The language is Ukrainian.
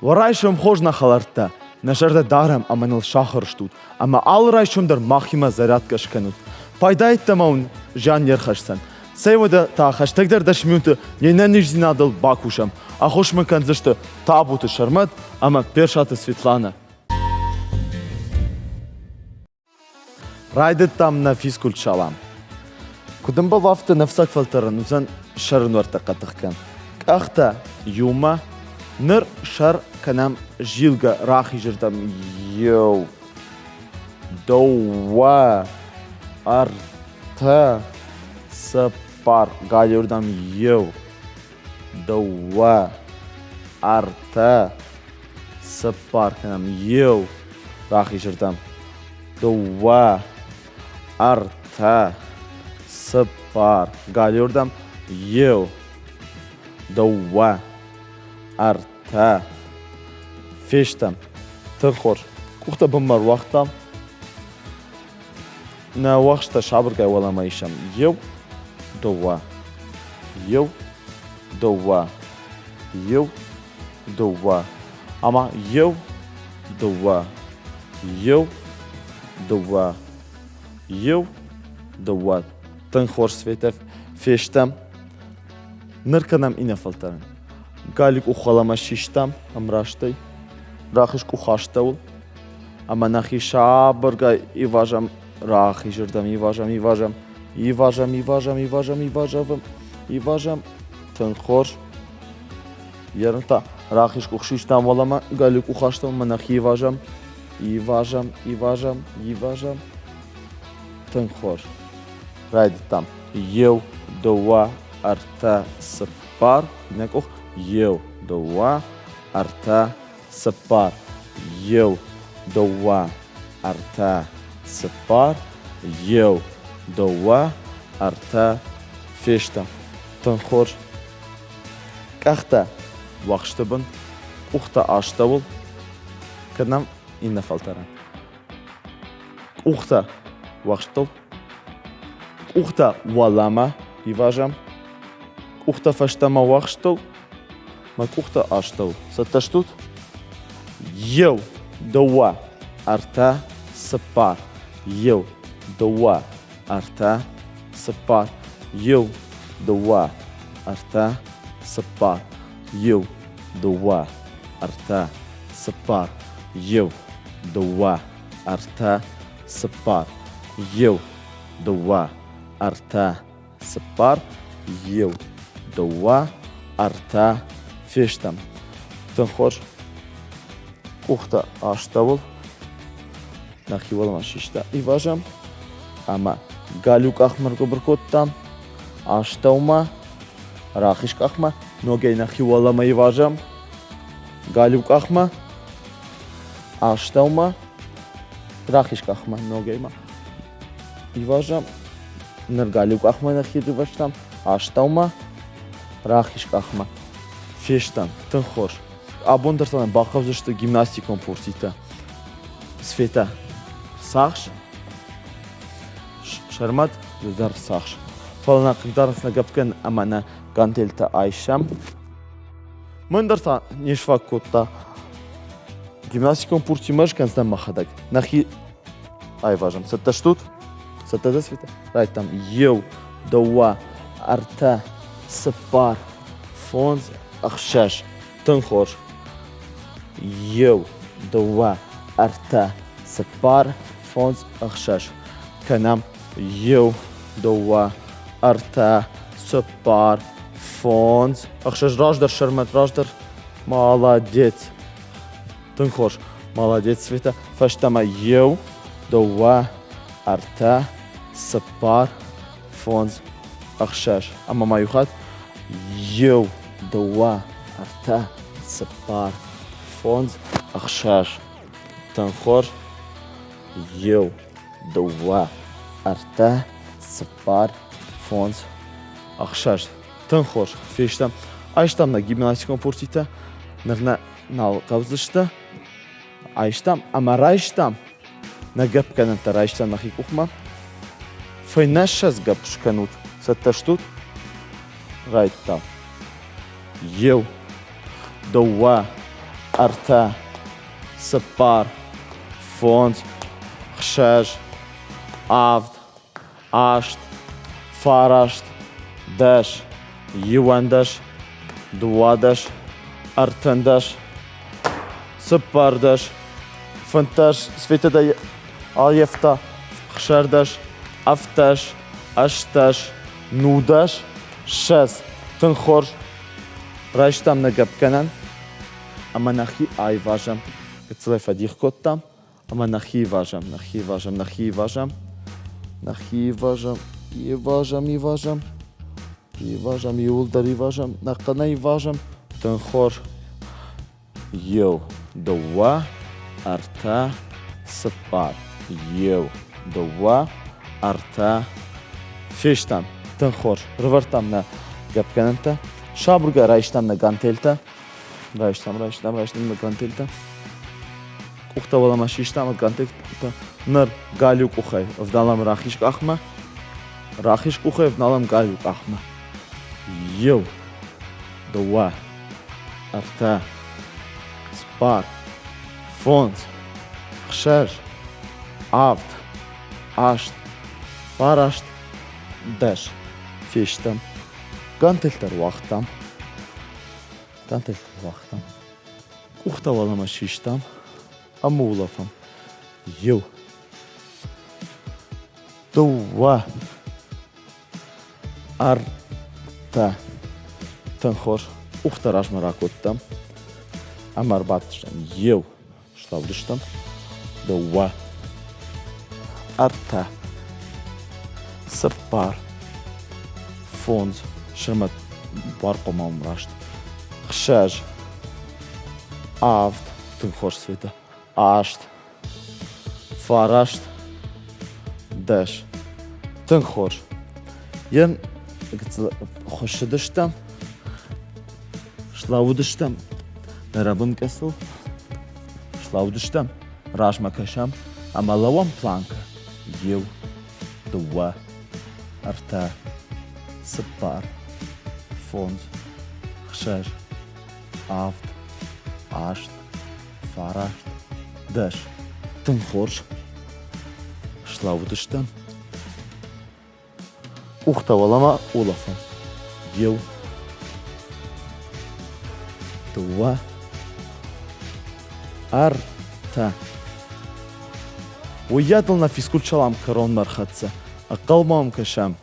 Варайшым хожна халарта, нажарда дарам аманыл шахар штут, ама алрайшым дар махима зарядка шканут. Пайдайт тамаун жан ерхашсан. Сейвода та хаштагдар дашмюнты ненаниш зинадал бакушам, а хошмы канзышты табуты шармат, ама першаты Светлана. Райдет там на физкульт шалам. Кудым был вафты нафсак фалтаран, узан шарын варта катыхкан. Кахта юма, ныр шар канам жилга рахи жирдам йоу. Доуа арта сапар галюрдам йоу. Доуа арта сапар канам йоу. Рахи жирдам. Доуа арта сапар галюрдам йоу. Доуа арта фештам тырхор кухта бымар вақтам на вақшта шабыргай валамайшам йоу доуа йоу доуа йоу доуа ама йоу доуа йоу доуа йоу доуа тынхор светев фештам нырканам ина фалтаран. Галик ухалама шиштам амраштай. Рахиш кухаштаул. Ама нахи шабырга иважам рахи жирдам иважам. Иважам. Тынхор. Ярынта. Рахиш кухшиштам валама. Галик ухаштам манахи иважам. Тынхор. Райди там. Йоу доуа арта сапар. Некох. Йоу доуа арта сапар. Йоу доуа арта сапар. Йоу доуа арта фештам. Тынхор. Кахта вақштабын. Ухта аштавыл. Канам инна фалтаран. Ухта вақштал. Ухта валама иважам. Ухта фаштама вақштал. Макухта аштал. Саташтут. Йоу доуа арта сапар. Йоу доуа арта сапар. Йоу доуа арта сапар. Йоу доуа арта сапар. Йоу доуа арта сапар. Йоу доуа арта сапар. Йоу доуа арта фештам. Тынхор. Кухта аштавыл. Нахивалама шишта иважам. Ама галюк ахмарго біркоттам. Аштаума. Рахиш кахма. Ногей нахивалама иважам. Галюк ахма. Аштаума. Рахиш кахма. Ногейма. Иважам. Ныр галюк ахма нахиваштам. Аштаума. Рахиш кахма. Фештам. Тынхор. Абондартан бақавзышты гимнастикон пурсита. Света. Сахш. Шармат. Юзар сахш. Фалана қидарасна гапкен амана гантелта айшам. Мындартан нешвак котта. Гимнастикон пурси мышканстан махадаг. Нахи айважам. Сатташтут. Саттада света. Райтам. Йоу. Доуа. Арта. Сапар. Фонз. Ахшаш. Тынхор. Йоу доуа арта сапар. Фонз ахшаш. Канам. Йоу доуа арта сапар. Фонз ахшаш. Раждар шармат раждар. Молодец. Тынхор. Молодец света. Фаштама. Йоу доуа арта сапар. Фонз ахшаш. Ама маюхат. Йоу доуа арта сапар. Фонз ахшаш. Тынхор. Йоу доуа арта сапар. Фонз ахшаш. Тынхор. Фештам. Айштам на гимнастикон пурсита. Нырна нал кавзышта. Айштам. Ама райштам. На гапкананта райштам нахи кухма. Файнашас гапшканут. Сатташтут. Райттам. Йоу доуа arta, sipar, fond, chshesh, avd, asht, farasht, desh, juandesh, duadesh, artendesh, sipardesh, fëntesh, svitede aljefta, chsherdesh, aftesh, ashtesh, nudesh, shes, tënkhorsh, rajshtam në gëpkenen, ama nahi aj vazhem, këtë fadih kottam, ama nahi vazhem, nahi vazhem, nahi vazhem, nahi vazhem, i vazhem, i vazhem, i vazhem, i uldër, i vazhem, në këna i vazhem, tënkhorsh, jo, dua, arta, sipar, jo, dua, arta, fishtam, tënkhorsh, rëvërtam në gëpkenente, shaburga rajshtam në gantelte, rajshtam në gantelte, kuhta valla ma shishtam në gantelte, nër galju kuhaj, vdalam rahish kahma, rahish kuhaj, vdalam galju kahma, jo, dua, arta, sipar, fond, chshesh, avd, asht, farasht, desh, fishtam, gantelter waqtam, kuhta valla ma shishtam, amulafam, jo, dua, arta, tënkhorsh, kuhta rashma rakottam, amar batishtam, jo, shlavdishtam, dua, arta, sipar, fond, shërmat barko ma umrasht, chshesh, avd, tënkhorsh svita, asht, farasht, desh, tënkhorsh. Jen khoshedishtam, shlavudishtam, nerabim kesel, shlavudishtam, rashma kasham, ama lawan planka, jo, dua, arta, sipar, fond, chshesh, avd, asht, farasht, desh, tënkhorsh, shlavudishtam, kuhta vallama ulafam, jo, dua, arta. ويادلنا في سكول شلام كرون مرخدسة أقل ما كشام